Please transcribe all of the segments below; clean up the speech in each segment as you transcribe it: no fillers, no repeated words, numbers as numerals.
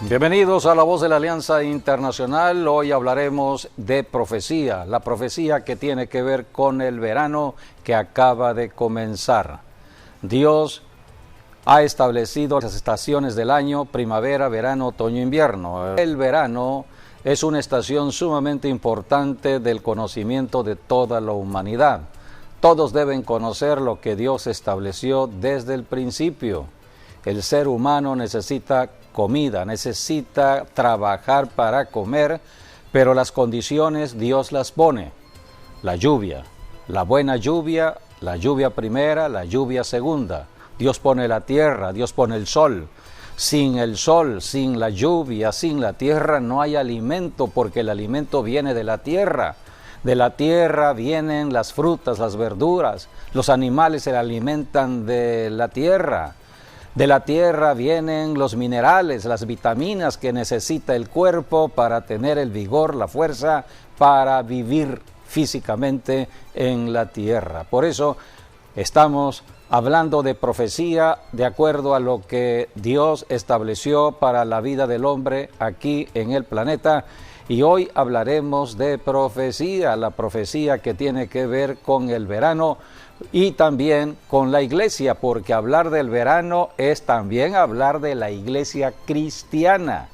Bienvenidos a La Voz de la Alianza Internacional. Hoy hablaremos de profecía, la profecía que tiene que ver con el verano que acaba de comenzar. Dios ha establecido las estaciones del año: primavera, verano, otoño, invierno. El verano es una estación sumamente importante del conocimiento de toda la humanidad. Todos deben conocer lo que Dios estableció desde el principio. El ser humano necesita comida, necesita trabajar para comer, pero las condiciones Dios las pone. La lluvia, la buena lluvia, la lluvia primera, la lluvia segunda. Dios pone la tierra, Dios pone el sol. Sin el sol, sin la lluvia, sin la tierra no hay alimento, porque el alimento viene de la tierra. De la tierra vienen las frutas, las verduras. Los animales se alimentan de la tierra. De la tierra vienen los minerales, las vitaminas que necesita el cuerpo para tener el vigor, la fuerza, para vivir físicamente en la tierra. Por eso estamos hablando de profecía de acuerdo a lo que Dios estableció para la vida del hombre aquí en el planeta. Y hoy hablaremos de profecía, la profecía que tiene que ver con el verano y también con la iglesia, porque hablar del verano es también hablar de la iglesia cristiana,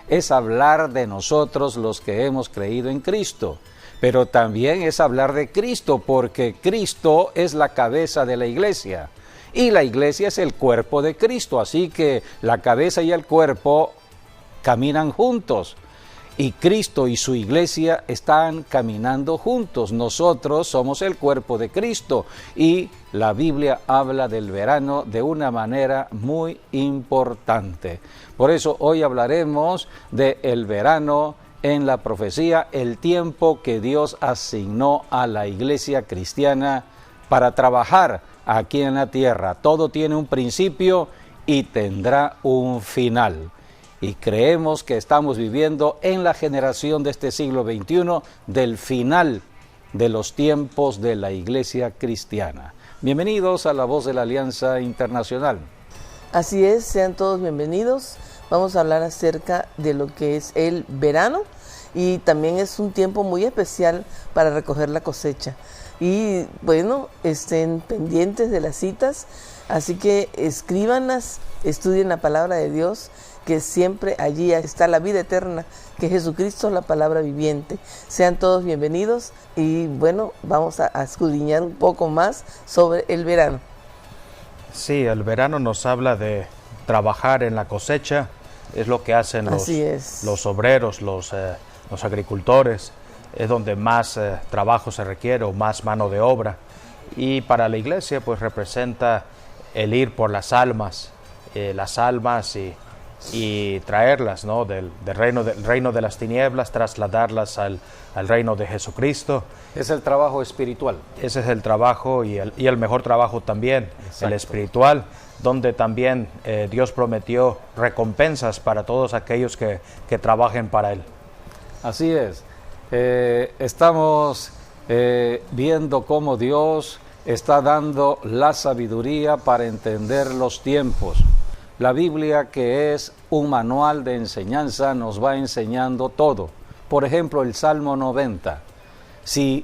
es hablar de nosotros los que hemos creído en Cristo, pero también es hablar de Cristo, porque Cristo es la cabeza de la iglesia y la iglesia es el cuerpo de Cristo, así que la cabeza y el cuerpo caminan juntos. Y Cristo y su iglesia están caminando juntos. Nosotros somos el cuerpo de Cristo y la Biblia habla del verano de una manera muy importante. Por eso hoy hablaremos del verano en la profecía, el tiempo que Dios asignó a la iglesia cristiana para trabajar aquí en la tierra. Todo tiene un principio y tendrá un final. Y creemos que estamos viviendo en la generación de este siglo XXI del final de los tiempos de la iglesia cristiana. Bienvenidos a La Voz de la Alianza Internacional. Así es, sean todos bienvenidos. Vamos a hablar acerca de lo que es el verano y también es un tiempo muy especial para recoger la cosecha. Y bueno, estén pendientes de las citas, así que escríbanlas, estudien la palabra de Dios, que siempre allí está la vida eterna, que Jesucristo es la palabra viviente. Sean todos bienvenidos y bueno, vamos a escudriñar un poco más sobre el verano. Sí, el verano nos habla de trabajar en la cosecha, es lo que hacen los obreros, los agricultores, es donde más trabajo se requiere o más mano de obra. Y para la iglesia pues representa el ir por las almas y traerlas, ¿no? del reino de las tinieblas, trasladarlas al reino de Jesucristo. Es el trabajo espiritual. Ese es el trabajo y el mejor trabajo también. Exacto. El espiritual, donde también Dios prometió recompensas para todos aquellos que trabajen para Él. Así es. Estamos viendo cómo Dios está dando la sabiduría para entender los tiempos. La Biblia, que es un manual de enseñanza, nos va enseñando todo. Por ejemplo, el Salmo 90. Si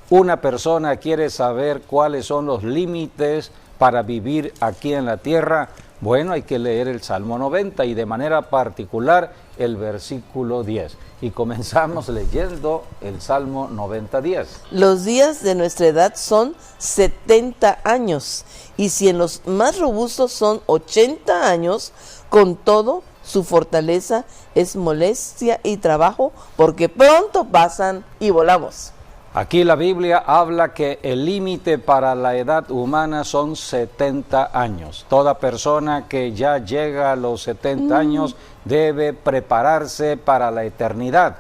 una persona quiere saber cuáles son los límites para vivir aquí en la tierra, bueno, hay que leer el Salmo 90 y de manera particular el versículo 10. Y comenzamos leyendo el Salmo 90:10. Los días de nuestra edad son 70 años, y si en los más robustos son 80 años, con todo su fortaleza es molestia y trabajo, porque pronto pasan y volamos. Aquí la Biblia habla que el límite para la edad humana son 70 años. Toda persona que ya llega a los 70 años debe prepararse para la eternidad,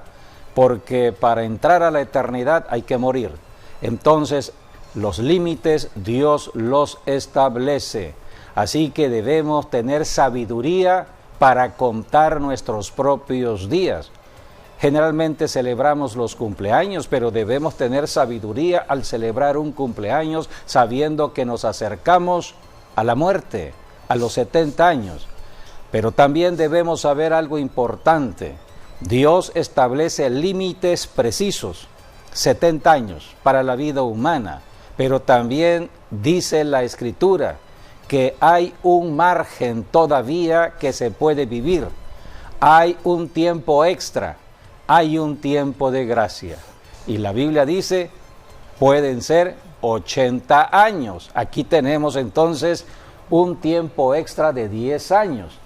porque para entrar a la eternidad hay que morir. Entonces, los límites Dios los establece. Así que debemos tener sabiduría para contar nuestros propios días. Generalmente celebramos los cumpleaños, pero debemos tener sabiduría al celebrar un cumpleaños sabiendo que nos acercamos a la muerte, a los 70 años. Pero también debemos saber algo importante. Dios establece límites precisos, 70 años para la vida humana, pero también dice la Escritura que hay un margen todavía que se puede vivir. Hay un tiempo extra, hay un tiempo de gracia. Y la Biblia dice, pueden ser 80 años. Aquí tenemos entonces un tiempo extra de 10 años.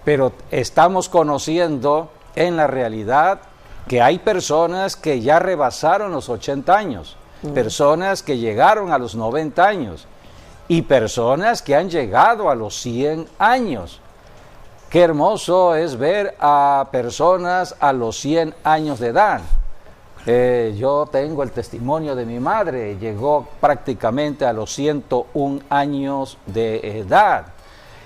Pero estamos conociendo en la realidad que hay personas que ya rebasaron los 80 años, personas que llegaron a los 90 años y personas que han llegado a los 100 años. Qué hermoso es ver a personas a los 100 años de edad. Yo tengo el testimonio de mi madre, llegó prácticamente a los 101 años de edad.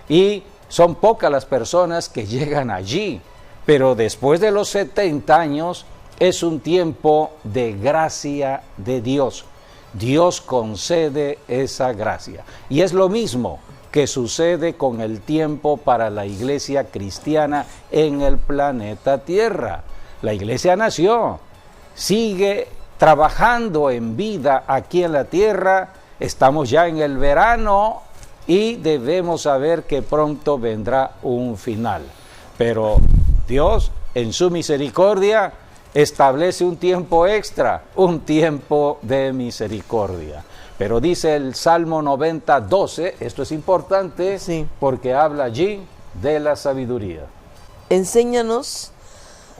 Y son pocas las personas que llegan allí, pero después de los 70 años es un tiempo de gracia de Dios. Dios concede esa gracia. Y es lo mismo que sucede con el tiempo para la iglesia cristiana en el planeta Tierra. La iglesia nació, sigue trabajando en vida aquí en la tierra, estamos ya en el verano y debemos saber que pronto vendrá un final. Pero Dios, en su misericordia, establece un tiempo extra, un tiempo de misericordia. Pero dice el Salmo 90, 12, esto es importante, sí, porque habla allí de la sabiduría. Enséñanos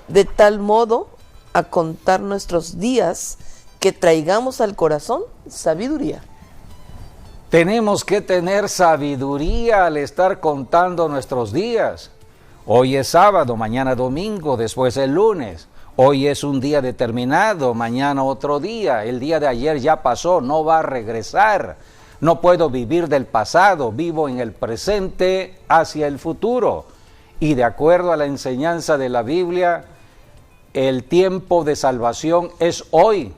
de tal modo a contar nuestros días que traigamos al corazón sabiduría. Tenemos que tener sabiduría al estar contando nuestros días. Hoy es sábado, mañana domingo, después el lunes. Hoy es un día determinado, mañana otro día. El día de ayer ya pasó, no va a regresar. No puedo vivir del pasado, vivo en el presente hacia el futuro. Y de acuerdo a la enseñanza de la Biblia, el tiempo de salvación es hoy.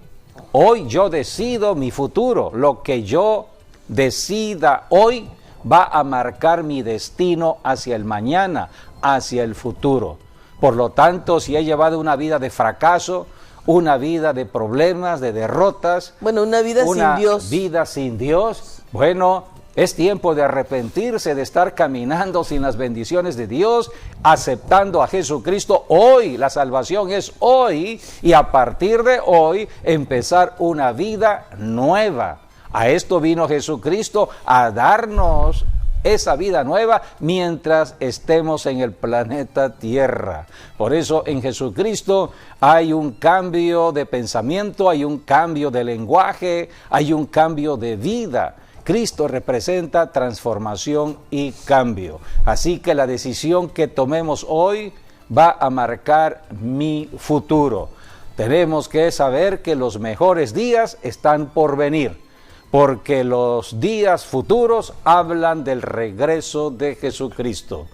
Hoy yo decido mi futuro. Lo que yo decida hoy va a marcar mi destino hacia el mañana, hacia el futuro. Por lo tanto, si he llevado una vida de fracaso, una vida de problemas, de derrotas, una vida sin Dios. Vida sin Dios, bueno, es tiempo de arrepentirse, de estar caminando sin las bendiciones de Dios, aceptando a Jesucristo hoy. La salvación es hoy y a partir de hoy empezar una vida nueva. A esto vino Jesucristo, a darnos esa vida nueva mientras estemos en el planeta Tierra. Por eso en Jesucristo hay un cambio de pensamiento, hay un cambio de lenguaje, hay un cambio de vida. Cristo representa transformación y cambio. Así que la decisión que tomemos hoy va a marcar mi futuro. Tenemos que saber que los mejores días están por venir, porque los días futuros hablan del regreso de Jesucristo.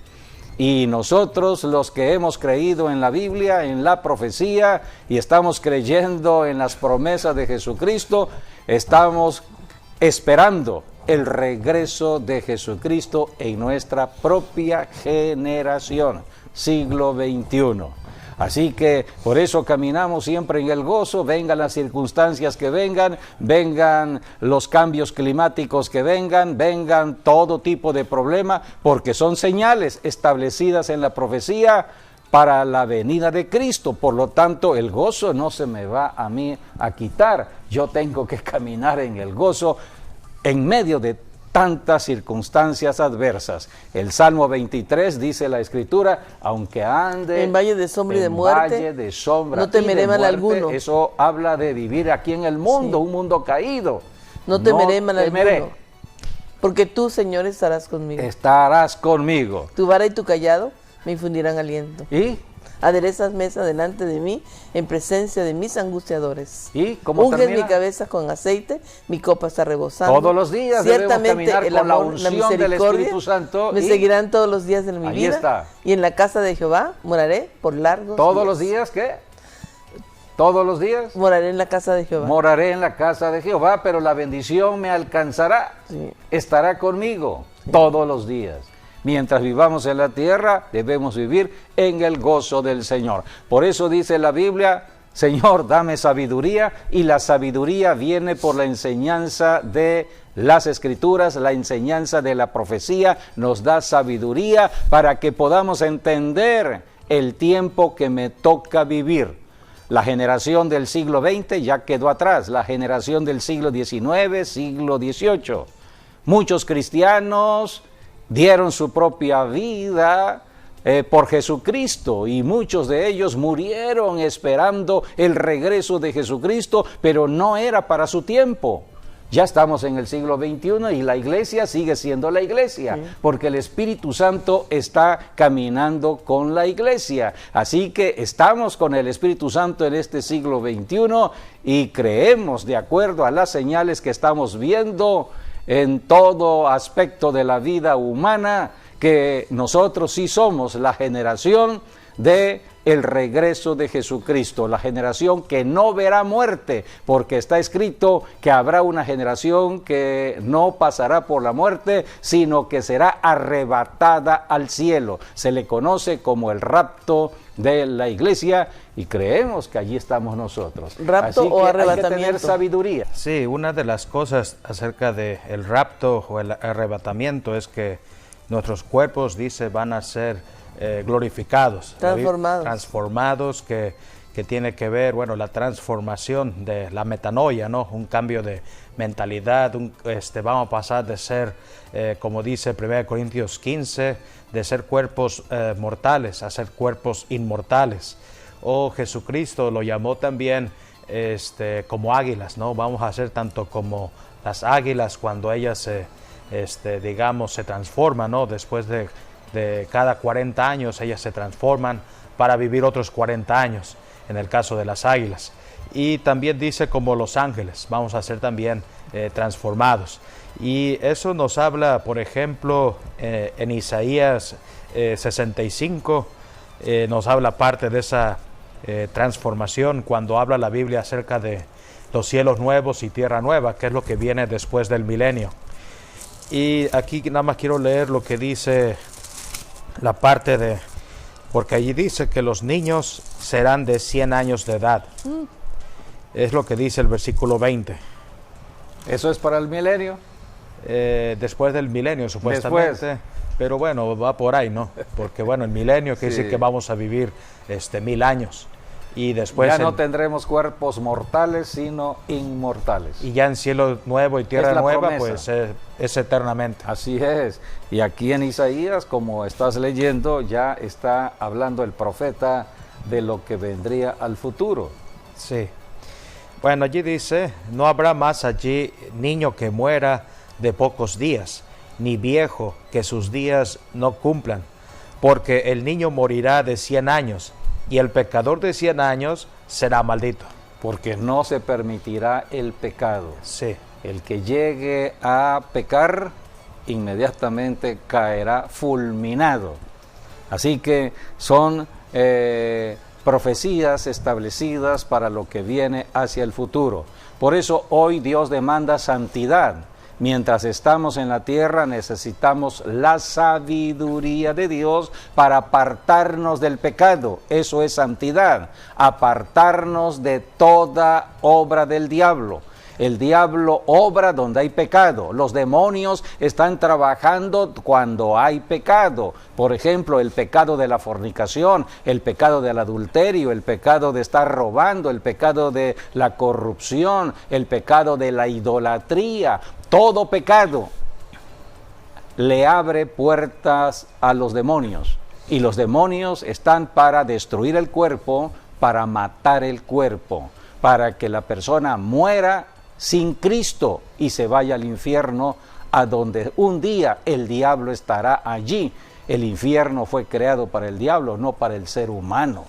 Y nosotros, los que hemos creído en la Biblia, en la profecía, y estamos creyendo en las promesas de Jesucristo, estamos esperando el regreso de Jesucristo en nuestra propia generación, siglo XXI. Así que por eso caminamos siempre en el gozo, vengan las circunstancias que vengan, vengan los cambios climáticos que vengan todo tipo de problema, porque son señales establecidas en la profecía para la venida de Cristo. Por lo tanto, el gozo no se me va a mí a quitar. Yo tengo que caminar en el gozo en medio de tantas circunstancias adversas. El Salmo 23 dice la Escritura, aunque ande en valle de sombra y de muerte, valle de sombra no temeré mal alguno. Eso habla de vivir aquí en el mundo, sí, un mundo caído. No temeré mal alguno, porque tú, Señor, estarás conmigo. Estarás conmigo. Tu vara y tu callado me infundirán aliento. ¿Y? Aderezas mesa delante de mí en presencia de mis angustiadores. ¿Y cómo unges termina? Mi cabeza con aceite, mi copa está rebosando. Todos los días ciertamente debemos caminar el con la amor, unción la misericordia del Espíritu Santo. Me seguirán todos los días de mi vida. Está. Y en la casa de Jehová moraré por largos ¿Todos días? los días qué? ¿Todos los días? Moraré en la casa de Jehová. Moraré en la casa de Jehová, pero la bendición me alcanzará. Sí. Estará conmigo todos los días. Mientras vivamos en la tierra, debemos vivir en el gozo del Señor. Por eso dice la Biblia, Señor, dame sabiduría, y la sabiduría viene por la enseñanza de las Escrituras, la enseñanza de la profecía nos da sabiduría para que podamos entender el tiempo que me toca vivir. La generación del siglo XX ya quedó atrás, la generación del siglo XIX, siglo XVIII. Muchos cristianos dieron su propia vida por Jesucristo, y muchos de ellos murieron esperando el regreso de Jesucristo, pero no era para su tiempo. Ya estamos en el siglo XXI y la iglesia sigue siendo la iglesia, porque el Espíritu Santo está caminando con la iglesia. Así que estamos con el Espíritu Santo en este siglo XXI y creemos, de acuerdo a las señales que estamos viendo en todo aspecto de la vida humana, que nosotros sí somos la generación de el regreso de Jesucristo, la generación que no verá muerte, porque está escrito que habrá una generación que no pasará por la muerte, sino que será arrebatada al cielo. Se le conoce como el rapto de la iglesia y creemos que allí estamos nosotros. ¿Rapto o arrebatamiento? Hay que tener sabiduría. Sí, una de las cosas acerca del rapto o el arrebatamiento es que nuestros cuerpos, dice, van a ser glorificados, transformados, que tiene que ver, bueno, la transformación de la metanoia, ¿no? Un cambio de mentalidad, vamos a pasar de ser, como dice 1 Corintios 15, de ser cuerpos mortales a ser cuerpos inmortales. Jesucristo lo llamó también como águilas, ¿no? Vamos a ser tanto como las águilas cuando ellas se transforman, ¿no? Después de cada 40 años ellas se transforman para vivir otros 40 años, en el caso de las águilas. Y también dice como los ángeles, vamos a ser también transformados. Y eso nos habla, por ejemplo, en Isaías 65, nos habla parte de esa transformación cuando habla la Biblia acerca de los cielos nuevos y tierra nueva, que es lo que viene después del milenio. Y aquí nada más quiero leer lo que dice la parte porque allí dice que los niños serán de 100 años de edad. Es lo que dice el versículo 20. ¿Eso es para el milenio? Después del milenio, supuestamente. Después. Pero bueno, va por ahí, ¿no? Porque bueno, el milenio quiere decir que vamos a vivir 1000 años. Y después ya no tendremos cuerpos mortales, sino inmortales. Y ya en cielo nuevo y tierra nueva, pues es eternamente. Así es. Y aquí en Isaías, como estás leyendo, ya está hablando el profeta de lo que vendría al futuro. Sí. Bueno, allí dice, no habrá más allí niño que muera de pocos días, ni viejo que sus días no cumplan, porque el niño morirá de 100 años, y el pecador de 100 años será maldito. Porque no se permitirá el pecado. Sí. El que llegue a pecar, inmediatamente caerá fulminado. Así que son profecías establecidas para lo que viene hacia el futuro. Por eso hoy Dios demanda santidad. Mientras estamos en la tierra necesitamos la sabiduría de Dios para apartarnos del pecado. Eso es santidad, apartarnos de toda obra del diablo. El diablo obra donde hay pecado. Los demonios están trabajando cuando hay pecado. Por ejemplo, el pecado de la fornicación, el pecado del adulterio, el pecado de estar robando, el pecado de la corrupción, el pecado de la idolatría. Todo pecado le abre puertas a los demonios. Y los demonios están para destruir el cuerpo, para matar el cuerpo, para que la persona muera sin Cristo y se vaya al infierno, a donde un día el diablo estará allí. El infierno fue creado para el diablo, no para el ser humano.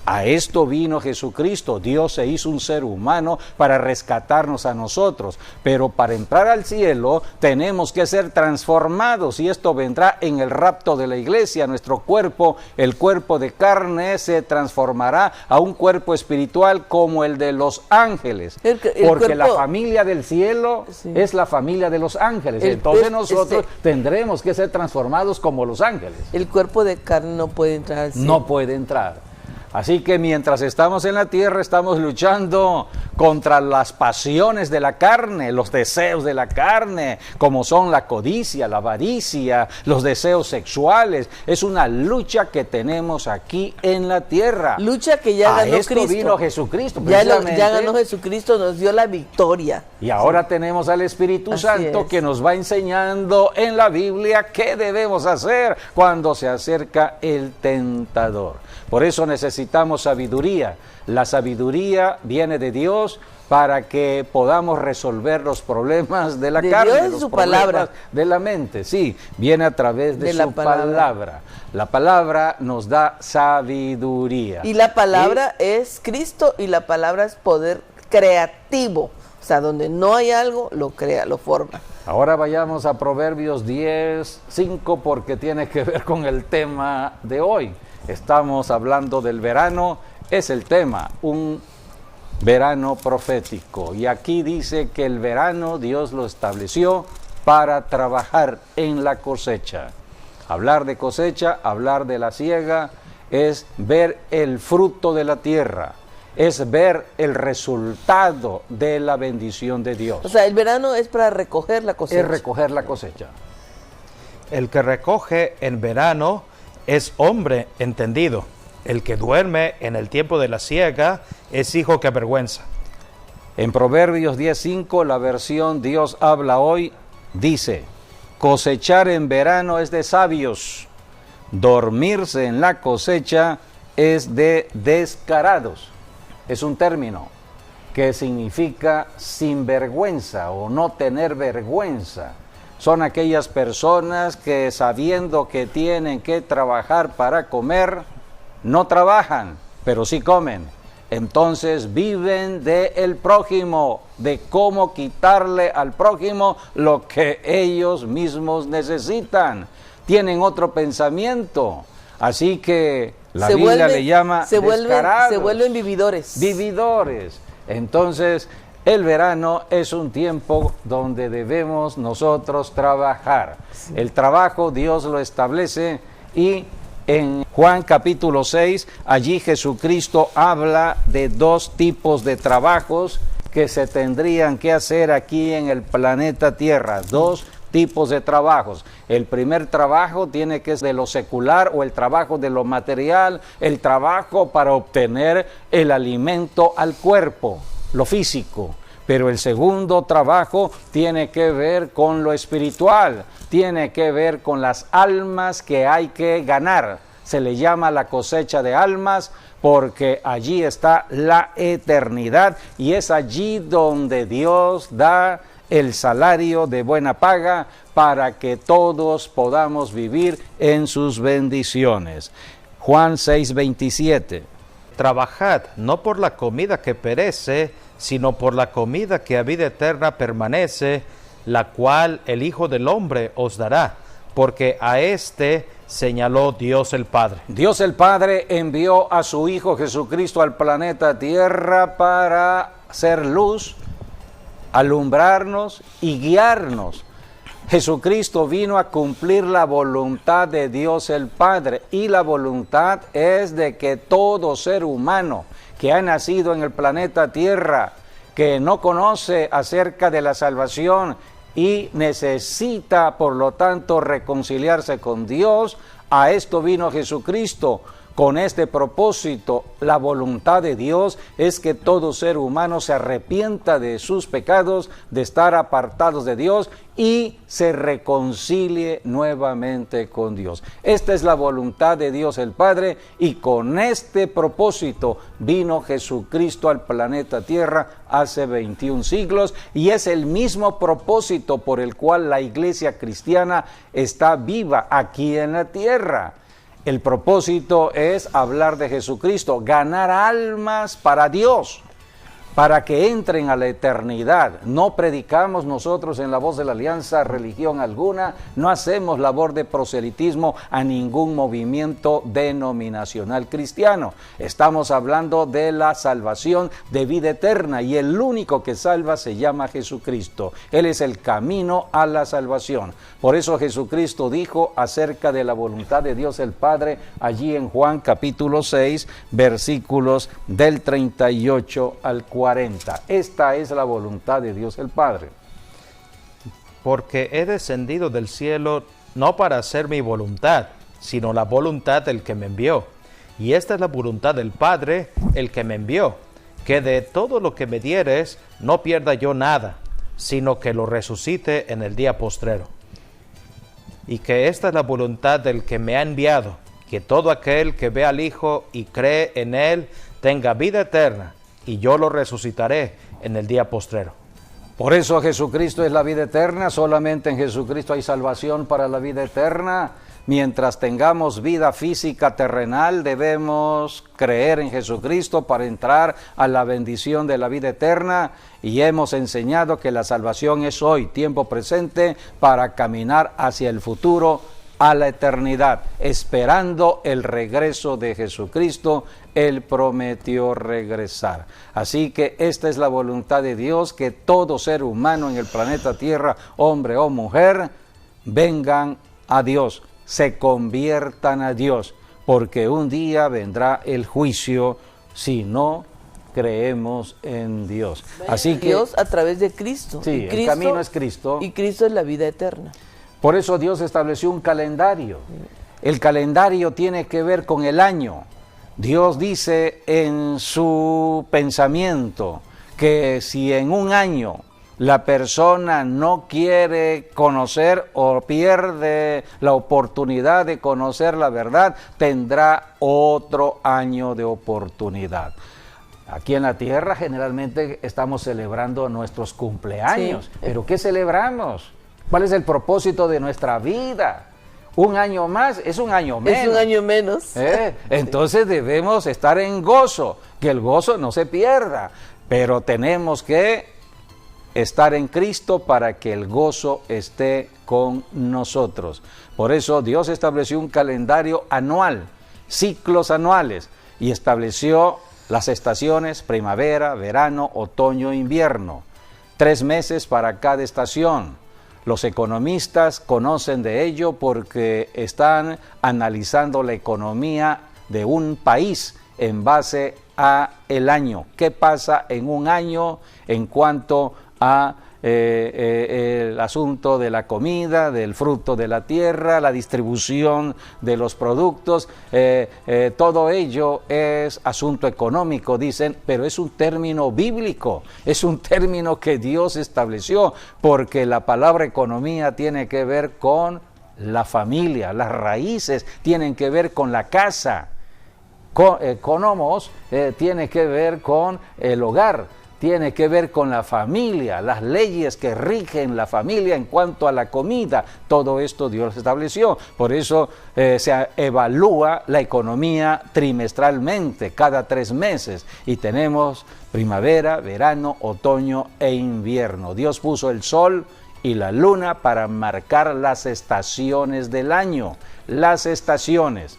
A esto vino Jesucristo. Dios se hizo un ser humano para rescatarnos a nosotros. Pero para entrar al cielo tenemos que ser transformados, y esto vendrá en el rapto de la iglesia. Nuestro cuerpo, el cuerpo de carne, se transformará a un cuerpo espiritual como el de los ángeles. Porque la familia del cielo es la familia de los ángeles. Entonces nosotros tendremos que ser transformados como los ángeles. El cuerpo de carne no puede entrar al cielo. No puede entrar. Así que mientras estamos en la tierra estamos luchando contra las pasiones de la carne, los deseos de la carne, como son la codicia, la avaricia, los deseos sexuales. Es una lucha que tenemos aquí en la tierra. Lucha que ya ganó Cristo. Esto vino Jesucristo. Ya ganó Jesucristo, nos dio la victoria. Y ahora tenemos al Espíritu Santo que nos va enseñando en la Biblia qué debemos hacer cuando se acerca el tentador. Por eso necesitamos sabiduría. La sabiduría viene de Dios para que podamos resolver los problemas de la carne, los problemas de la mente. Sí, viene a través de su palabra. La palabra nos da sabiduría. Y la palabra es Cristo, y la palabra es poder creativo. O sea, donde no hay algo, lo crea, lo forma. Ahora vayamos a Proverbios 10:5 porque tiene que ver con el tema de hoy. Estamos hablando del verano, es el tema, un verano profético. Y aquí dice que el verano Dios lo estableció para trabajar en la cosecha. Hablar de cosecha, hablar de la siega, es ver el fruto de la tierra, es ver el resultado de la bendición de Dios. O sea, el verano es para recoger la cosecha. Es recoger la cosecha. El que recoge en verano es hombre entendido. El que duerme en el tiempo de la siega es hijo que avergüenza. En Proverbios 10:5, la versión Dios habla hoy, dice: cosechar en verano es de sabios, dormirse en la cosecha es de descarados. Es un término que significa sinvergüenza o no tener vergüenza. Son aquellas personas que, sabiendo que tienen que trabajar para comer, no trabajan, pero sí comen. Entonces viven del prójimo, de cómo quitarle al prójimo lo que ellos mismos necesitan. Tienen otro pensamiento. Así que la Biblia le llama descarados. Se vuelven vividores. Vividores. Entonces, el verano es un tiempo donde debemos nosotros trabajar. Sí. El trabajo Dios lo establece, y en Juan capítulo 6, allí Jesucristo habla de dos tipos de trabajos que se tendrían que hacer aquí en el planeta Tierra. Dos tipos de trabajos. El primer trabajo tiene que ser de lo secular, o el trabajo de lo material, el trabajo para obtener el alimento al cuerpo, lo físico. Pero el segundo trabajo tiene que ver con lo espiritual, tiene que ver con las almas que hay que ganar. Se le llama la cosecha de almas porque allí está la eternidad, y es allí donde Dios da el salario de buena paga para que todos podamos vivir en sus bendiciones. Juan 6:27. Trabajad no por la comida que perece, sino por la comida que a vida eterna permanece, la cual el Hijo del Hombre os dará, porque a éste señaló Dios el Padre. Dios el Padre envió a su Hijo Jesucristo al planeta Tierra para ser luz, alumbrarnos y guiarnos. Jesucristo vino a cumplir la voluntad de Dios el Padre, y la voluntad es de que todo ser humano que ha nacido en el planeta Tierra, que no conoce acerca de la salvación y necesita por lo tanto reconciliarse con Dios, a esto vino Jesucristo. Con este propósito, la voluntad de Dios es que todo ser humano se arrepienta de sus pecados, de estar apartados de Dios, y se reconcilie nuevamente con Dios. Esta es la voluntad de Dios el Padre, y con este propósito vino Jesucristo al planeta Tierra hace 21 siglos, y es el mismo propósito por el cual la iglesia cristiana está viva aquí en la tierra. El propósito es hablar de Jesucristo, ganar almas para Dios, para que entren a la eternidad. No predicamos nosotros en La Voz de la Alianza religión alguna, no hacemos labor de proselitismo a ningún movimiento denominacional cristiano. Estamos hablando de la salvación de vida eterna y el único que salva se llama Jesucristo. Él es el camino a la salvación. Por eso Jesucristo dijo acerca de la voluntad de Dios el Padre allí en Juan capítulo 6, versículos del 38 al 40. Esta es la voluntad de Dios el Padre. Porque he descendido del cielo no para hacer mi voluntad, sino la voluntad del que me envió. Y esta es la voluntad del Padre, el que me envió, que de todo lo que me dieres no pierda yo nada, sino que lo resucite en el día postrero. Y que esta es la voluntad del que me ha enviado, que todo aquel que ve al Hijo y cree en Él tenga vida eterna, y yo lo resucitaré en el día postrero. Por eso Jesucristo es la vida eterna, solamente en Jesucristo hay salvación para la vida eterna. Mientras tengamos vida física terrenal, debemos creer en Jesucristo para entrar a la bendición de la vida eterna, y hemos enseñado que la salvación es hoy, tiempo presente, para caminar hacia el futuro, a la eternidad, esperando el regreso de Jesucristo. Él prometió regresar. Así que esta es la voluntad de Dios, que todo ser humano en el planeta Tierra, hombre o mujer, vengan a Dios, se conviertan a Dios, porque un día vendrá el juicio si no creemos en Dios. Así que Dios a través de Cristo. Sí, el camino es Cristo. Y Cristo es la vida eterna. Por eso Dios estableció un calendario. El calendario tiene que ver con el año. Dios dice en su pensamiento que si en un año la persona no quiere conocer o pierde la oportunidad de conocer la verdad, tendrá otro año de oportunidad. Aquí en la tierra generalmente estamos celebrando nuestros cumpleaños, sí. ¿Pero qué celebramos? ¿Cuál es el propósito de nuestra vida? Un año más es un año menos. Es un año menos. Entonces debemos estar en gozo, que el gozo no se pierda, pero tenemos que estar en Cristo para que el gozo esté con nosotros. Por eso Dios estableció un calendario anual, ciclos anuales, y estableció las estaciones: primavera, verano, otoño, invierno. 3 meses para cada estación. Los economistas conocen de ello porque están analizando la economía de un país en base a el año. ¿Qué pasa en un año en cuanto a el asunto de la comida, del fruto de la tierra, la distribución de los productos? Todo ello es asunto económico, dicen, pero es un término bíblico, es un término que Dios estableció, porque la palabra economía tiene que ver con la familia, las raíces tienen que ver con la casa, economos tiene que ver con el hogar, tiene que ver con la familia, las leyes que rigen la familia en cuanto a la comida. Todo esto Dios estableció. Por eso se evalúa la economía trimestralmente, cada 3 meses. Y tenemos primavera, verano, otoño e invierno. Dios puso el sol y la luna para marcar las estaciones del año. Las estaciones.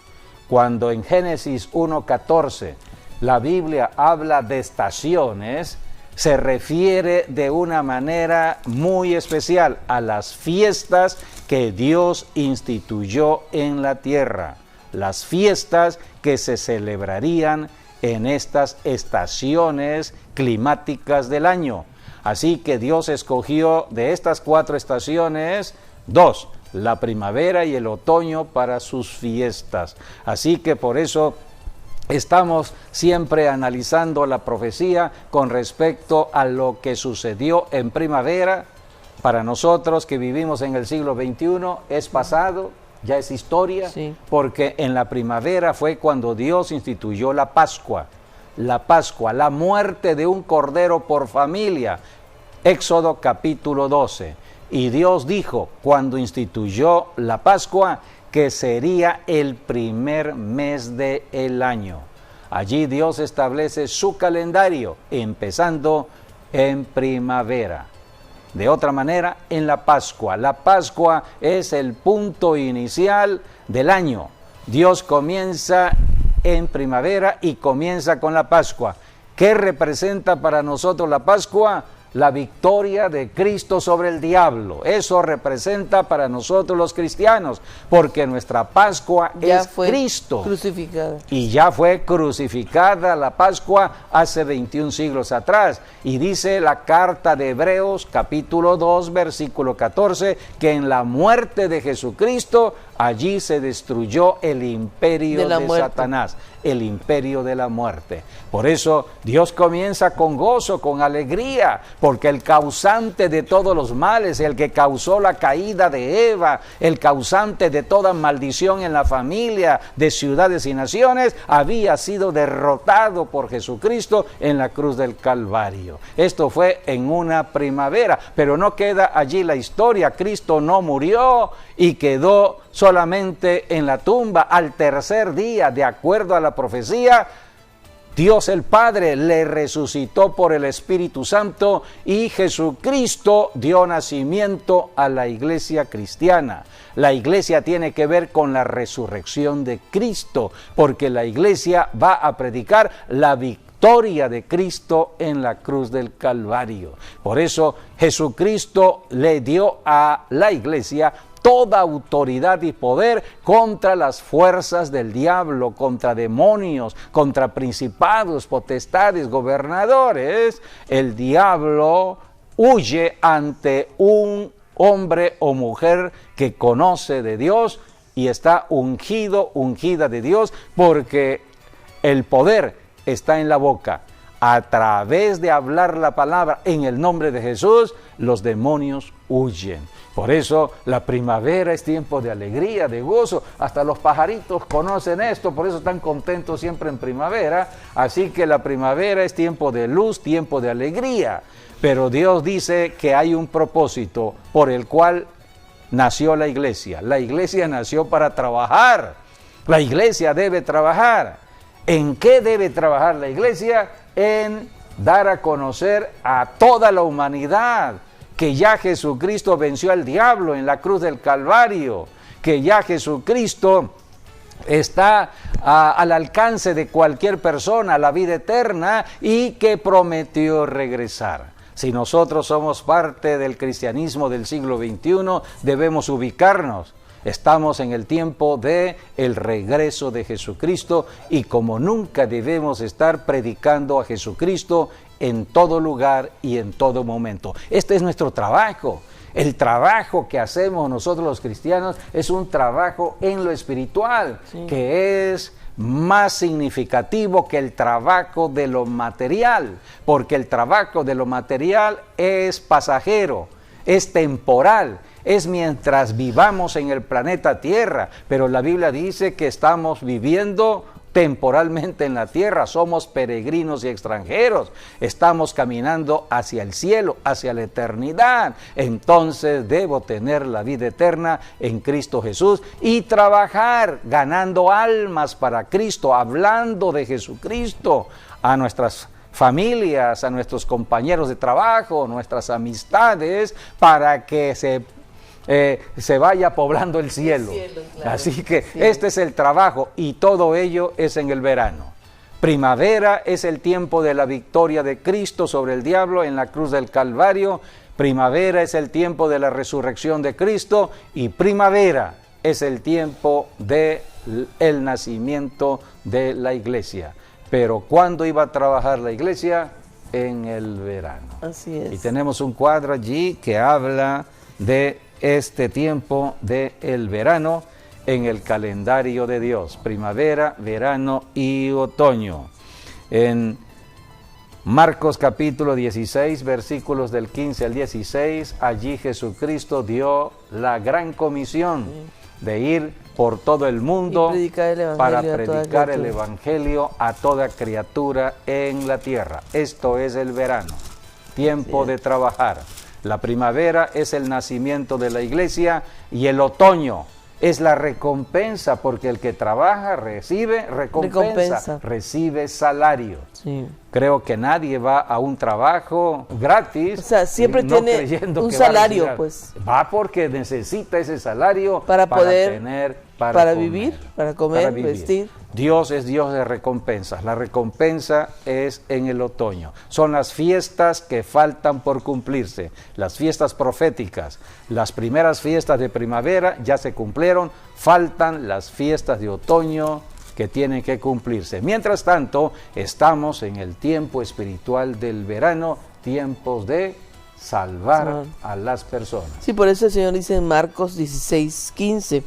Cuando en Génesis 1:14 la Biblia habla de estaciones, se refiere de una manera muy especial a las fiestas que Dios instituyó en la tierra, las fiestas que se celebrarían en estas estaciones climáticas del año. Así que Dios escogió de estas 4 estaciones 2, la primavera y el otoño, para sus fiestas. Así que por eso estamos siempre analizando la profecía con respecto a lo que sucedió en primavera. Para nosotros que vivimos en el siglo XXI es pasado, ya es historia, sí. Porque en la primavera fue cuando Dios instituyó la Pascua, la muerte de un cordero por familia, Éxodo capítulo 12. Y Dios dijo, cuando instituyó la Pascua, que sería el primer mes del año. Allí Dios establece su calendario, empezando en primavera. De otra manera, en la Pascua. La Pascua es el punto inicial del año. Dios comienza en primavera y comienza con la Pascua. ¿Qué representa para nosotros la Pascua? La victoria de Cristo sobre el diablo. Eso representa para nosotros los cristianos, porque nuestra Pascua ya es fue Cristo. Crucificada. Y ya fue crucificada la Pascua hace 21 siglos atrás. Y dice la carta de Hebreos, capítulo 2, versículo 14, que en la muerte de Jesucristo, allí se destruyó el imperio de Satanás, el imperio de la muerte. Por eso Dios comienza con gozo, con alegría, porque el causante de todos los males, el que causó la caída de Eva, el causante de toda maldición en la familia, de ciudades y naciones, había sido derrotado por Jesucristo en la cruz del Calvario. Esto fue en una primavera, pero no queda allí la historia. Cristo no murió y quedó solamente en la tumba. Al tercer día, de acuerdo a la profecía, Dios el Padre le resucitó por el Espíritu Santo y Jesucristo dio nacimiento a la iglesia cristiana. La iglesia tiene que ver con la resurrección de Cristo, porque la iglesia va a predicar la victoria de Cristo en la cruz del Calvario. Por eso Jesucristo le dio a la iglesia toda autoridad y poder contra las fuerzas del diablo, contra demonios, contra principados, potestades, gobernadores. El diablo huye ante un hombre o mujer que conoce de Dios y está ungido, ungida de Dios, porque el poder está en la boca. A través de hablar la palabra en el nombre de Jesús, los demonios huyen. Por eso la primavera es tiempo de alegría, de gozo. Hasta los pajaritos conocen esto, por eso están contentos siempre en primavera. Así que la primavera es tiempo de luz, tiempo de alegría. Pero Dios dice que hay un propósito por el cual nació la iglesia. La iglesia nació para trabajar. La iglesia debe trabajar. ¿En qué debe trabajar la iglesia? En dar a conocer a toda la humanidad que ya Jesucristo venció al diablo en la cruz del Calvario, que ya Jesucristo está al alcance de cualquier persona, la vida eterna, y que prometió regresar. Si nosotros somos parte del cristianismo del siglo XXI, debemos ubicarnos. Estamos en el tiempo de el regreso de Jesucristo y como nunca debemos estar predicando a Jesucristo en todo lugar y en todo momento. Este es nuestro trabajo. El trabajo que hacemos nosotros los cristianos es un trabajo en lo espiritual, sí, que es más significativo que el trabajo de lo material, porque el trabajo de lo material es pasajero, es temporal, es mientras vivamos en el planeta Tierra, pero la Biblia dice que estamos viviendo temporalmente en la tierra, somos peregrinos y extranjeros, estamos caminando hacia el cielo, hacia la eternidad. Entonces debo tener la vida eterna en Cristo Jesús y trabajar ganando almas para Cristo, hablando de Jesucristo a nuestras familias, a nuestros compañeros de trabajo, nuestras amistades, para que se vaya poblando el cielo. Claro. Así que sí, este es el trabajo y todo ello es en el verano. Primavera es el tiempo de la victoria de Cristo sobre el diablo en la cruz del Calvario. Primavera es el tiempo de la resurrección de Cristo y primavera es el tiempo del nacimiento de la iglesia. Pero ¿cuándo iba a trabajar la iglesia? En el verano. Así es. Y tenemos un cuadro allí que habla de este tiempo del verano en el calendario de Dios, primavera, verano y otoño. En Marcos capítulo 16, versículos del 15 al 16, allí Jesucristo dio la gran comisión de ir por todo el mundo para predicar el Evangelio a toda criatura en la tierra. Esto es el verano, tiempo de trabajar. La primavera es el nacimiento de la iglesia y el otoño es la recompensa, porque el que trabaja recibe recompensa. Recibe salario. Sí. Creo que nadie va a un trabajo gratis. O sea, siempre tiene un salario, pues. Va porque necesita ese salario para poder tener, para vivir, para comer, vestir. Dios es Dios de recompensas. La recompensa es en el otoño. Son las fiestas que faltan por cumplirse, las fiestas proféticas. Las primeras fiestas de primavera ya se cumplieron, faltan las fiestas de otoño que tienen que cumplirse. Mientras tanto, estamos en el tiempo espiritual del verano, tiempos de salvar a las personas. Sí, por eso el Señor dice en Marcos 16:15,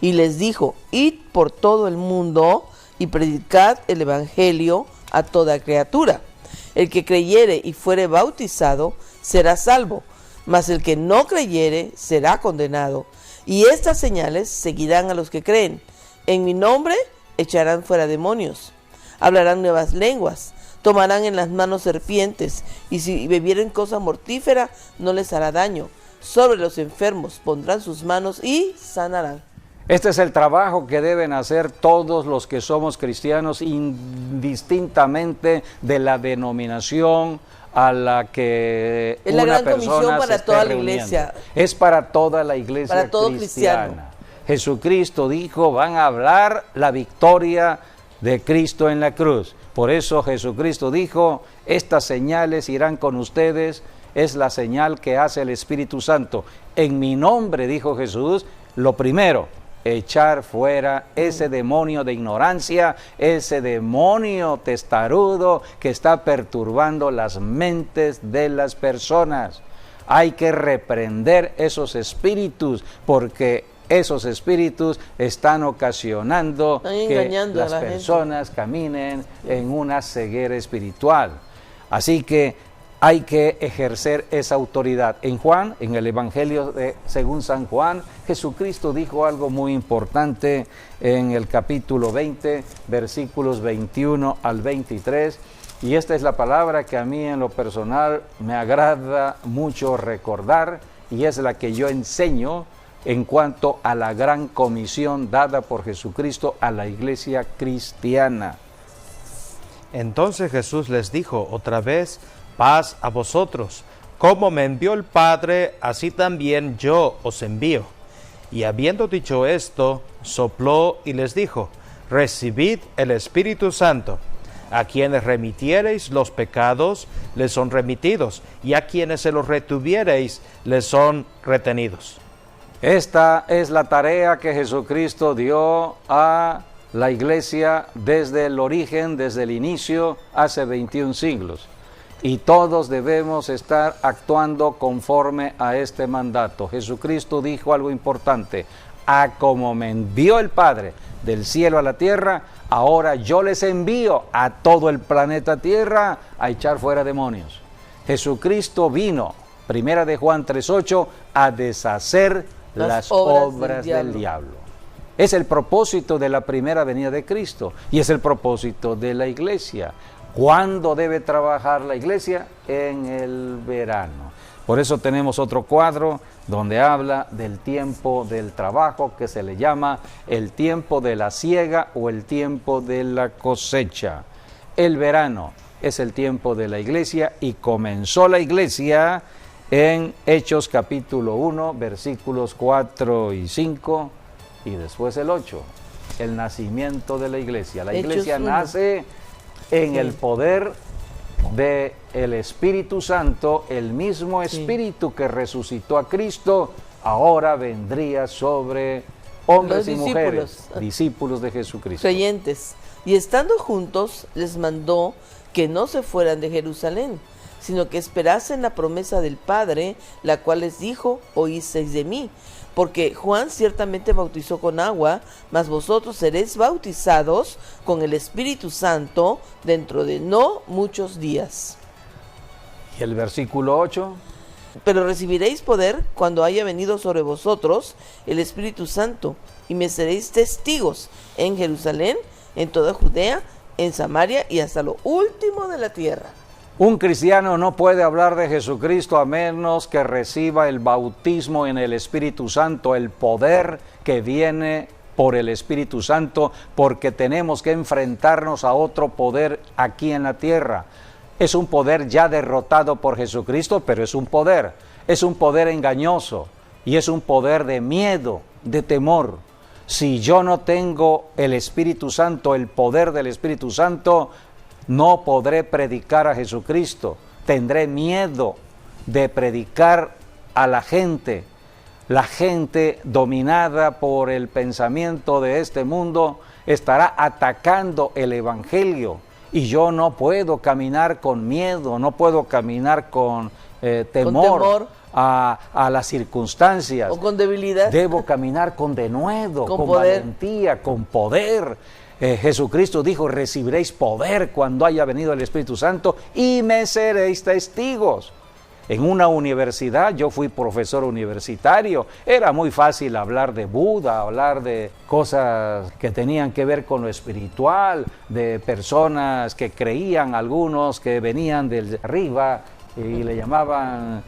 y les dijo, id por todo el mundo y predicad el evangelio a toda criatura. El que creyere y fuere bautizado será salvo, mas el que no creyere será condenado. Y estas señales seguirán a los que creen. En mi nombre echarán fuera demonios, hablarán nuevas lenguas, tomarán en las manos serpientes, y si bebieren cosa mortífera no les hará daño. Sobre los enfermos pondrán sus manos y sanarán. Este es el trabajo que deben hacer todos los que somos cristianos, indistintamente de la denominación a la que es la una gran persona comisión para se toda esté la reuniendo. iglesia. Es para toda la iglesia para todo cristiana. Cristiano. Jesucristo dijo, van a hablar la victoria de Cristo en la cruz. Por eso Jesucristo dijo, estas señales irán con ustedes, es la señal que hace el Espíritu Santo. En mi nombre, dijo Jesús, lo primero, echar fuera ese demonio de ignorancia, ese demonio testarudo que está perturbando las mentes de las personas. Hay que reprender esos espíritus, porque esos espíritus están ocasionando que las personas caminen en una ceguera espiritual. Así que hay que ejercer esa autoridad. En Juan, en el Evangelio según San Juan, Jesucristo dijo algo muy importante en el capítulo 20, versículos 21 al 23, y esta es la palabra que a mí en lo personal me agrada mucho recordar, y es la que yo enseño en cuanto a la gran comisión dada por Jesucristo a la iglesia cristiana. Entonces Jesús les dijo otra vez, paz a vosotros, como me envió el Padre, así también yo os envío. Y habiendo dicho esto, sopló y les dijo, recibid el Espíritu Santo. A quienes remitiereis los pecados, les son remitidos, y a quienes se los retuviereis, les son retenidos. Esta es la tarea que Jesucristo dio a la iglesia desde el origen, desde el inicio, hace 21 siglos. Y todos debemos estar actuando conforme a este mandato. Jesucristo dijo algo importante, a como me envió el Padre del cielo a la tierra, ahora yo les envío a todo el planeta Tierra a echar fuera demonios. Jesucristo vino, primera de Juan 3:8, a deshacer las obras del diablo. Es el propósito de la primera venida de Cristo y es el propósito de la iglesia. ¿Cuándo debe trabajar la iglesia? En el verano. Por eso tenemos otro cuadro donde habla del tiempo del trabajo, que se le llama el tiempo de la siega o el tiempo de la cosecha. El verano es el tiempo de la iglesia y comenzó la iglesia en Hechos capítulo 1, versículos 4 y 5 y después el 8, el nacimiento de la iglesia. La iglesia nace en el poder del Espíritu Santo. El mismo Espíritu que resucitó a Cristo ahora vendría sobre hombres y mujeres, discípulos de Jesucristo. Creyentes. Y estando juntos les mandó que no se fueran de Jerusalén, sino que esperasen la promesa del Padre, la cual les dijo, oísteis de mí. Porque Juan ciertamente bautizó con agua, mas vosotros seréis bautizados con el Espíritu Santo dentro de no muchos días. Y el versículo 8. Pero recibiréis poder cuando haya venido sobre vosotros el Espíritu Santo, y me seréis testigos en Jerusalén, en toda Judea, en Samaria y hasta lo último de la tierra. Un cristiano no puede hablar de Jesucristo a menos que reciba el bautismo en el Espíritu Santo, el poder que viene por el Espíritu Santo, porque tenemos que enfrentarnos a otro poder aquí en la tierra. Es un poder ya derrotado por Jesucristo, pero es un poder engañoso y es un poder de miedo, de temor. Si yo no tengo el Espíritu Santo, el poder del Espíritu Santo, no podré predicar a Jesucristo. Tendré miedo de predicar a la gente. La gente dominada por el pensamiento de este mundo estará atacando el Evangelio. Y yo no puedo caminar con miedo, no puedo caminar con temor a las circunstancias. O con debilidad. Debo caminar con denuedo, con valentía, con poder. Jesucristo dijo, recibiréis poder cuando haya venido el Espíritu Santo y me seréis testigos. En una universidad, yo fui profesor universitario, era muy fácil hablar de Buda, hablar de cosas que tenían que ver con lo espiritual, de personas que creían, algunos que venían de arriba y le llamaban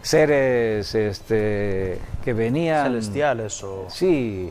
seres que venían... celestiales o... Sí,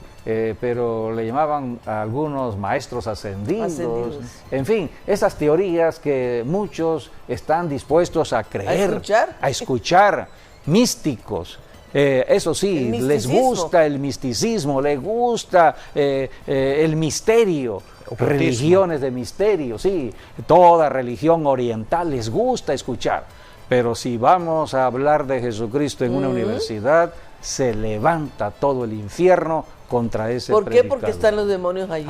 pero le llamaban a algunos maestros ascendidos. En fin, esas teorías que muchos están dispuestos a creer, a escuchar místicos. Eso sí, les gusta el misticismo, les gusta el misterio. Religiones de misterio, sí, toda religión oriental les gusta escuchar, pero si vamos a hablar de Jesucristo en una universidad, se levanta todo el infierno contra ese predicador. ¿Por qué? Porque están los demonios allí.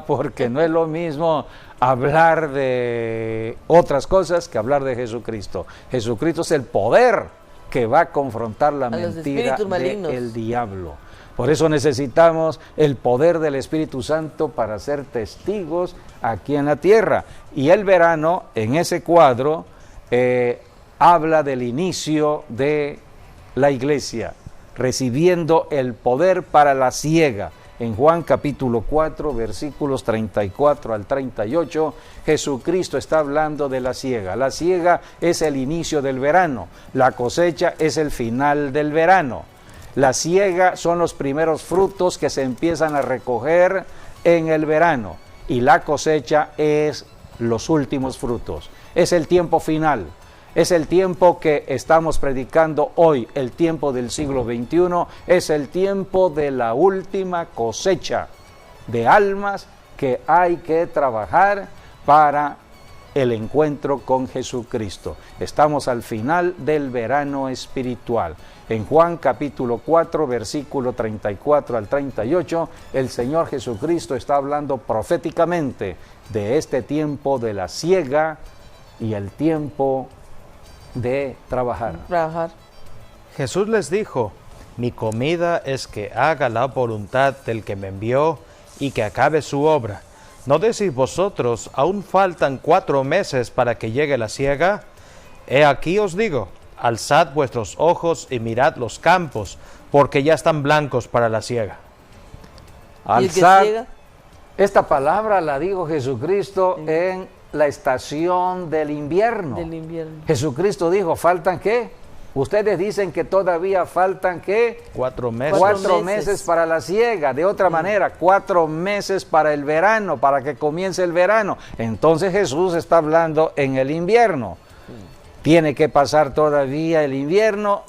Porque no es lo mismo hablar de otras cosas que hablar de Jesucristo. Jesucristo es el poder que va a confrontar la mentira del diablo. Por eso necesitamos el poder del Espíritu Santo para ser testigos aquí en la tierra. Y el verano, en ese cuadro, habla del inicio de la iglesia, recibiendo el poder para la siega. En Juan capítulo 4, versículos 34 al 38, Jesucristo está hablando de la siega. La siega es el inicio del verano, la cosecha es el final del verano. La siega son los primeros frutos que se empiezan a recoger en el verano y la cosecha es los últimos frutos. Es el tiempo final, es el tiempo que estamos predicando hoy, el tiempo del siglo XXI, es el tiempo de la última cosecha de almas que hay que trabajar para el encuentro con Jesucristo. Estamos al final del verano espiritual. En Juan capítulo 4, versículo 34 al 38, el Señor Jesucristo está hablando proféticamente de este tiempo de la siega y el tiempo de trabajar. Jesús les dijo, mi comida es que haga la voluntad del que me envió y que acabe su obra. ¿No decís vosotros, aún faltan 4 meses para que llegue la siega? He aquí os digo, alzad vuestros ojos y mirad los campos, porque ya están blancos para la siega. Alzad, esta palabra la dijo Jesucristo en la estación del invierno. Jesucristo dijo, ¿faltan qué? Ustedes dicen que todavía faltan ¿qué? 4 meses. 4 meses para la siega. De otra manera, 4 meses para el verano, para que comience el verano. Entonces Jesús está hablando en el invierno. Tiene que pasar todavía el invierno,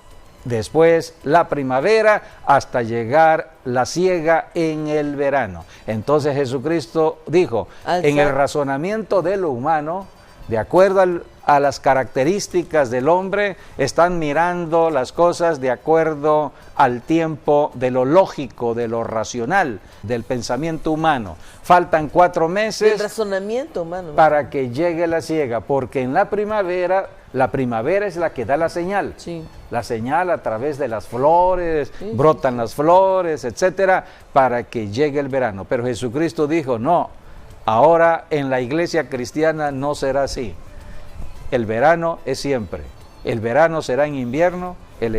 después la primavera, hasta llegar la siega en el verano. Entonces Jesucristo dijo, en el razonamiento de lo humano, de acuerdo a las características del hombre, están mirando las cosas de acuerdo al tiempo de lo lógico, de lo racional, del pensamiento humano. Faltan 4 meses el razonamiento humano para que llegue la siega, porque en la primavera es la que da la señal. Sí. La señal a través de las flores, brotan las flores, etcétera, para que llegue el verano. Pero Jesucristo dijo, no, ahora en la iglesia cristiana no será así. El verano es siempre. El verano será en invierno, el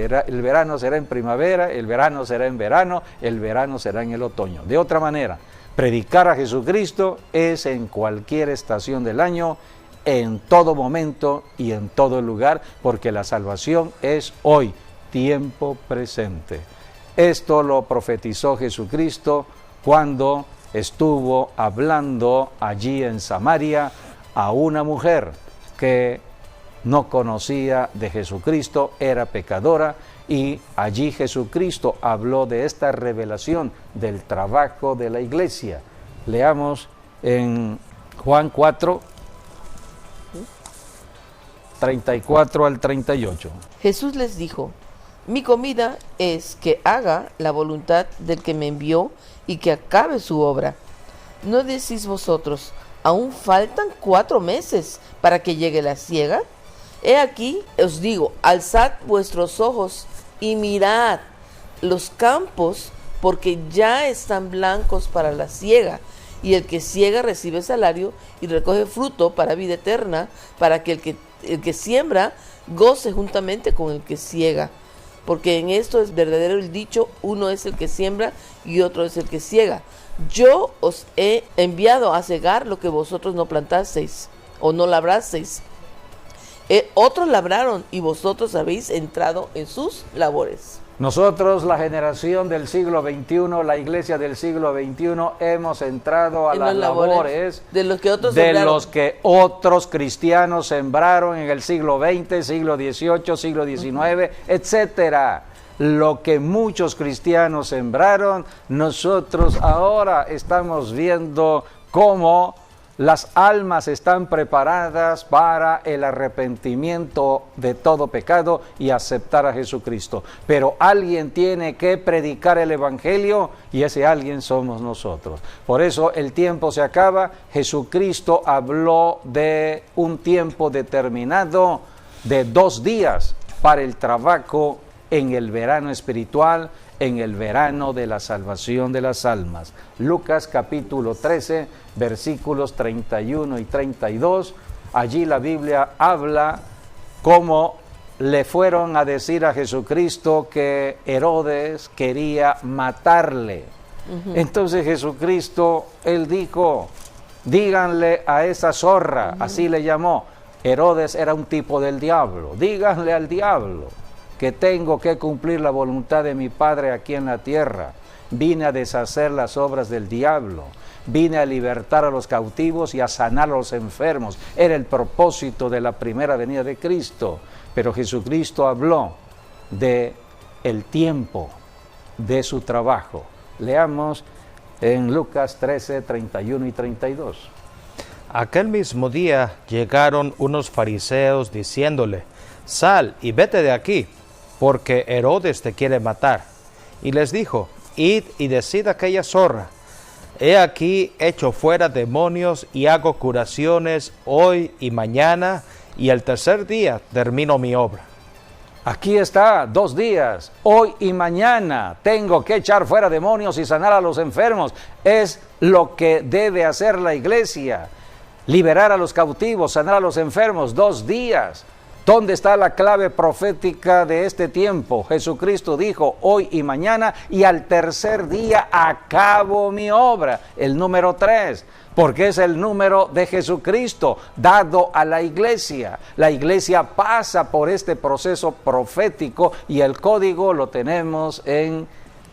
verano será en primavera, el verano será en verano, el verano será en el otoño. De otra manera, predicar a Jesucristo es en cualquier estación del año, en todo momento y en todo lugar, porque la salvación es hoy, tiempo presente. Esto lo profetizó Jesucristo cuando estuvo hablando allí en Samaria a una mujer que no conocía de Jesucristo, era pecadora, y allí Jesucristo habló de esta revelación del trabajo de la iglesia. Leamos en Juan 4, 34 al 38. Jesús les dijo: mi comida es que haga la voluntad del que me envió y que acabe su obra. ¿No decís vosotros, aún faltan 4 meses para que llegue la siega? He aquí, os digo, alzad vuestros ojos y mirad los campos, porque ya están blancos para la siega, y el que siega recibe salario y recoge fruto para vida eterna, para que el que siembra goce juntamente con el que siega. Porque en esto es verdadero el dicho: uno es el que siembra y otro es el que siega. Yo os he enviado a cegar lo que vosotros no plantasteis o no labrasteis. Otros labraron y vosotros habéis entrado en sus labores. Nosotros, la generación del siglo XXI, la iglesia del siglo XXI, hemos entrado a las labores de los que otros cristianos sembraron en el siglo XX, siglo XVIII, siglo XIX, etcétera. Lo que muchos cristianos sembraron, nosotros ahora estamos viendo cómo las almas están preparadas para el arrepentimiento de todo pecado y aceptar a Jesucristo. Pero alguien tiene que predicar el Evangelio y ese alguien somos nosotros. Por eso el tiempo se acaba. Jesucristo habló de un tiempo determinado de 2 días para el trabajo en el verano espiritual, en el verano de la salvación de las almas. Lucas capítulo 13, versículos 31 y 32, allí la Biblia habla cómo le fueron a decir a Jesucristo que Herodes quería matarle. Entonces Jesucristo, él dijo: díganle a esa zorra, así le llamó. Herodes era un tipo del diablo. Díganle al diablo que tengo que cumplir la voluntad de mi Padre aquí en la tierra. Vine a deshacer las obras del diablo. Vine a libertar a los cautivos y a sanar a los enfermos. Era el propósito de la primera venida de Cristo. Pero Jesucristo habló de el tiempo de su trabajo. Leamos en Lucas 13, 31 y 32. Aquel mismo día llegaron unos fariseos diciéndole: sal y vete de aquí, porque Herodes te quiere matar. Y les dijo: id y decid a aquella zorra: he aquí echo fuera demonios y hago curaciones hoy y mañana, y el tercer día termino mi obra. Aquí está, 2 días, hoy y mañana, tengo que echar fuera demonios y sanar a los enfermos. Es lo que debe hacer la iglesia: liberar a los cautivos, sanar a los enfermos. 2 días. ¿Dónde está la clave profética de este tiempo? Jesucristo dijo: hoy y mañana, y al tercer día acabo mi obra. El número 3, porque es el número de Jesucristo dado a la iglesia. La iglesia pasa por este proceso profético y el código lo tenemos en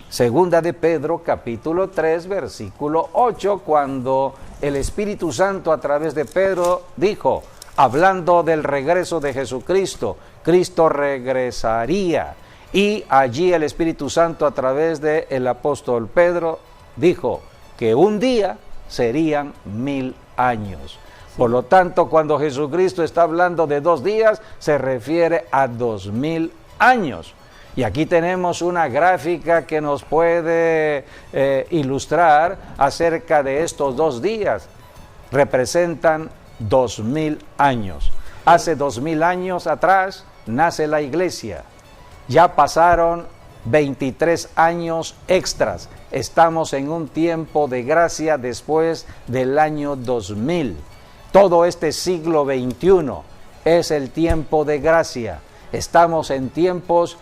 Segunda de Pedro, capítulo 3, versículo 8, cuando el Espíritu Santo a través de Pedro dijo, hablando del regreso de Jesucristo: Cristo regresaría. Y allí el Espíritu Santo a través del apóstol Pedro dijo que un día serían 1000 años. Por lo tanto, cuando Jesucristo está hablando de 2 días, se refiere a 2000 años. Y aquí tenemos una gráfica que nos puede ilustrar acerca de estos 2 días. Representan 2000 años. Hace 2000 años atrás nace la iglesia. Ya pasaron 23 años extras. Estamos en un tiempo de gracia después del año 2000. Todo este siglo XXI es el tiempo de gracia. Estamos en tiempos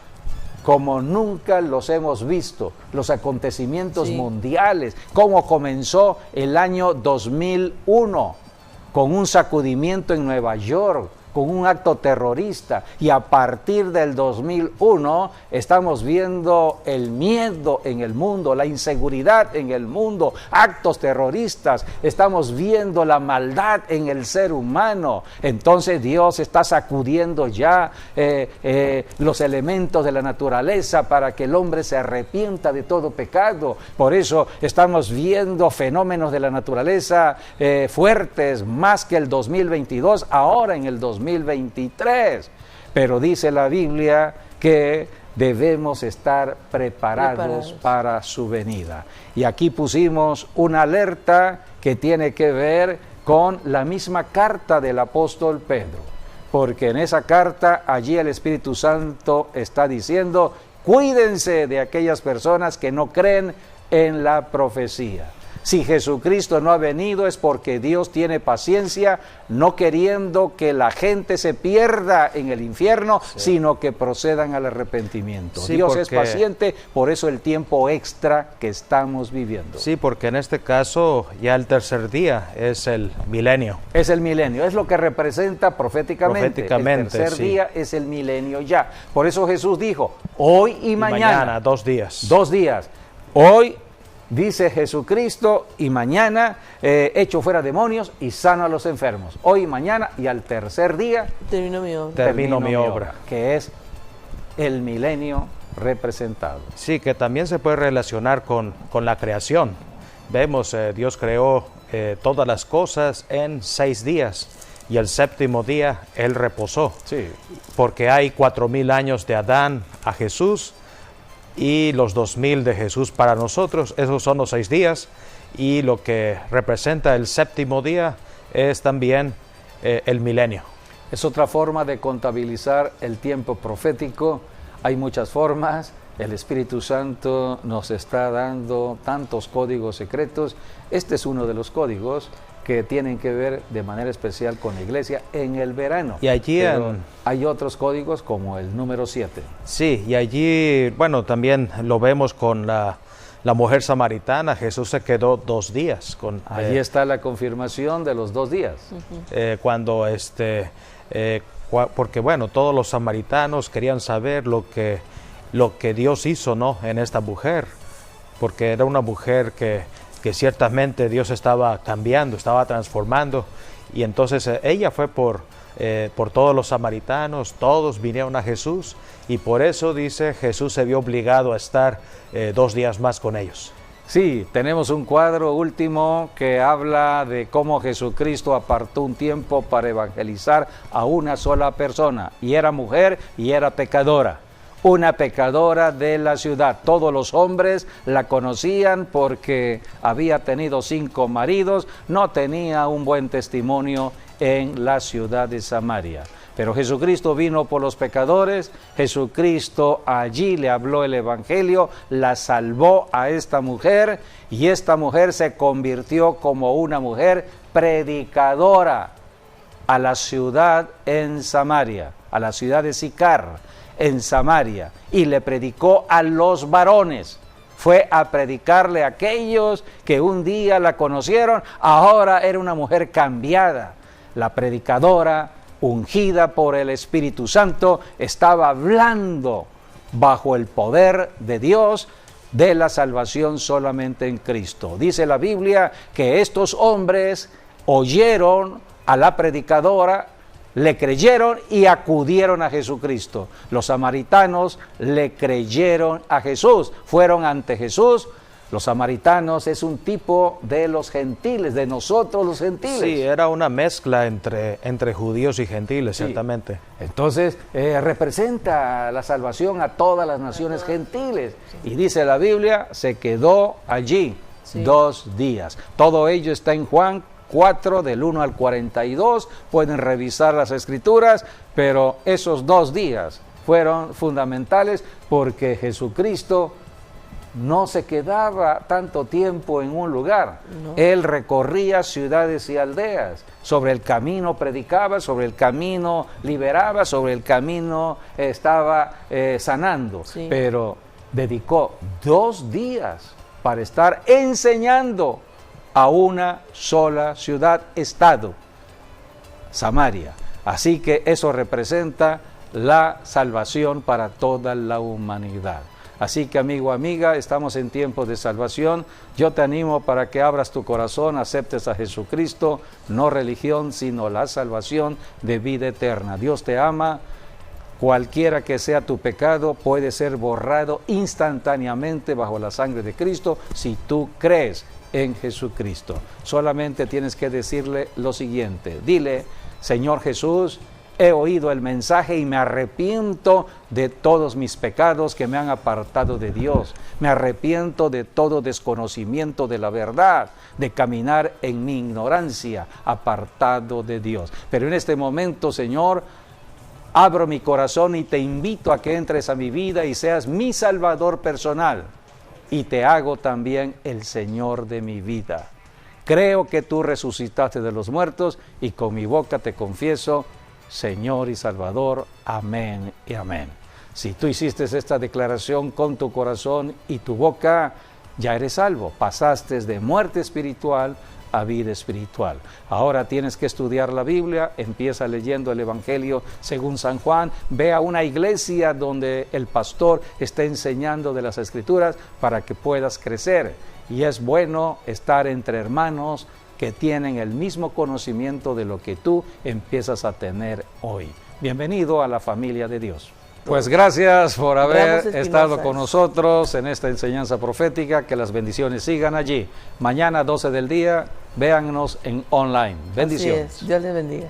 como nunca los hemos visto. Los acontecimientos mundiales, cómo comenzó el año 2001. con un sacudimiento en Nueva York, con un acto terrorista, y a partir del 2001 estamos viendo el miedo en el mundo, la inseguridad en el mundo, actos terroristas, estamos viendo la maldad en el ser humano. Entonces Dios está sacudiendo ya los elementos de la naturaleza para que el hombre se arrepienta de todo pecado. Por eso estamos viendo fenómenos de la naturaleza fuertes, más que el 2022, ahora en el 2023. Pero dice la Biblia que debemos estar preparados para su venida. Y aquí pusimos una alerta que tiene que ver con la misma carta del apóstol Pedro, porque en esa carta allí el Espíritu Santo está diciendo: cuídense de aquellas personas que no creen en la profecía. Si Jesucristo no ha venido es porque Dios tiene paciencia, no queriendo que la gente se pierda en el infierno, sino que procedan al arrepentimiento. Sí, Dios es paciente, por eso el tiempo extra que estamos viviendo. Sí, porque en este caso ya el tercer día es el milenio. Es el milenio, es lo que representa proféticamente. El tercer día es el milenio ya. Por eso Jesús dijo, hoy y mañana. 2 días. 2 días. Hoy, dice Jesucristo, y mañana echo fuera demonios y sano a los enfermos. Hoy y mañana, y al tercer día termino mi obra, que es el milenio representado. Sí, que también se puede relacionar con la creación. Vemos, Dios creó todas las cosas en 6 días y el séptimo día Él reposó. Sí. Porque hay 4000 años de Adán a Jesús, y los 2000 de Jesús para nosotros. Esos son los 6 días, y lo que representa el séptimo día es también el milenio. Es otra forma de contabilizar el tiempo profético. Hay muchas formas. El Espíritu Santo nos está dando tantos códigos secretos. Este es uno de los códigos que tienen que ver de manera especial con la iglesia en el verano. Y allí hay otros códigos como el número 7. Sí, y allí, bueno, también lo vemos con la mujer samaritana. Jesús se quedó 2 días. Allí está la confirmación de los 2 días. Cuando porque bueno, todos los samaritanos querían saber lo que Dios hizo, ¿no?, en esta mujer, porque era una mujer que ciertamente Dios estaba cambiando, estaba transformando, y entonces ella fue por todos los samaritanos, todos vinieron a Jesús, y por eso, dice, Jesús se vio obligado a estar 2 días más con ellos. Sí, tenemos un cuadro último que habla de cómo Jesucristo apartó un tiempo para evangelizar a una sola persona, y era mujer y era pecadora. Una pecadora de la ciudad. Todos los hombres la conocían porque había tenido 5 maridos, no tenía un buen testimonio en la ciudad de Samaria. Pero Jesucristo vino por los pecadores, Jesucristo allí le habló el evangelio, la salvó a esta mujer, y esta mujer se convirtió como una mujer predicadora a la ciudad en Samaria, a la ciudad de Sicar, en Samaria, y le predicó a los varones. Fue a predicarle a aquellos que un día la conocieron, ahora era una mujer cambiada. La predicadora, ungida por el Espíritu Santo, estaba hablando bajo el poder de Dios de la salvación solamente en Cristo. Dice la Biblia que estos hombres oyeron a la predicadora, le creyeron y acudieron a Jesucristo. Los samaritanos le creyeron a Jesús, fueron ante Jesús. Los samaritanos es un tipo de los gentiles, de nosotros los gentiles. Sí, era una mezcla entre judíos y gentiles, sí, ciertamente. Entonces, representa la salvación a todas las naciones gentiles. Y dice la Biblia, se quedó allí 2 días. Todo ello está en Juan 4, del 1 al 42, pueden revisar las escrituras, pero esos 2 días fueron fundamentales porque Jesucristo no se quedaba tanto tiempo en un lugar. No. Él recorría ciudades y aldeas, sobre el camino predicaba, sobre el camino liberaba, sobre el camino estaba sanando, pero dedicó 2 días para estar enseñando a una sola ciudad-estado, Samaria. Así que eso representa la salvación para toda la humanidad. Así que, amigo, amiga, estamos en tiempo de salvación. Yo te animo para que abras tu corazón, aceptes a Jesucristo, no religión, sino la salvación de vida eterna. Dios te ama. Cualquiera que sea tu pecado puede ser borrado instantáneamente bajo la sangre de Cristo si tú crees en Jesucristo. Solamente tienes que decirle lo siguiente. Dile: Señor Jesús, he oído el mensaje y me arrepiento de todos mis pecados que me han apartado de Dios. Me arrepiento de todo desconocimiento de la verdad, de caminar en mi ignorancia, apartado de Dios. Pero en este momento, Señor, abro mi corazón y te invito a que entres a mi vida y seas mi Salvador personal. Y te hago también el Señor de mi vida. Creo que tú resucitaste de los muertos y con mi boca te confieso, Señor y Salvador. Amén y amén. Si tú hiciste esta declaración con tu corazón y tu boca, ya eres salvo. Pasaste de muerte espiritual a vida espiritual. Ahora tienes que estudiar la Biblia, empieza leyendo el Evangelio según San Juan, ve a una iglesia donde el pastor está enseñando de las Escrituras para que puedas crecer. Y es bueno estar entre hermanos que tienen el mismo conocimiento de lo que tú empiezas a tener hoy. Bienvenido a la familia de Dios. Pues gracias por haber estado con nosotros en esta enseñanza profética. Que las bendiciones sigan allí. Mañana 12 del día, véannos en online. Bendiciones. Así es. Dios les bendiga.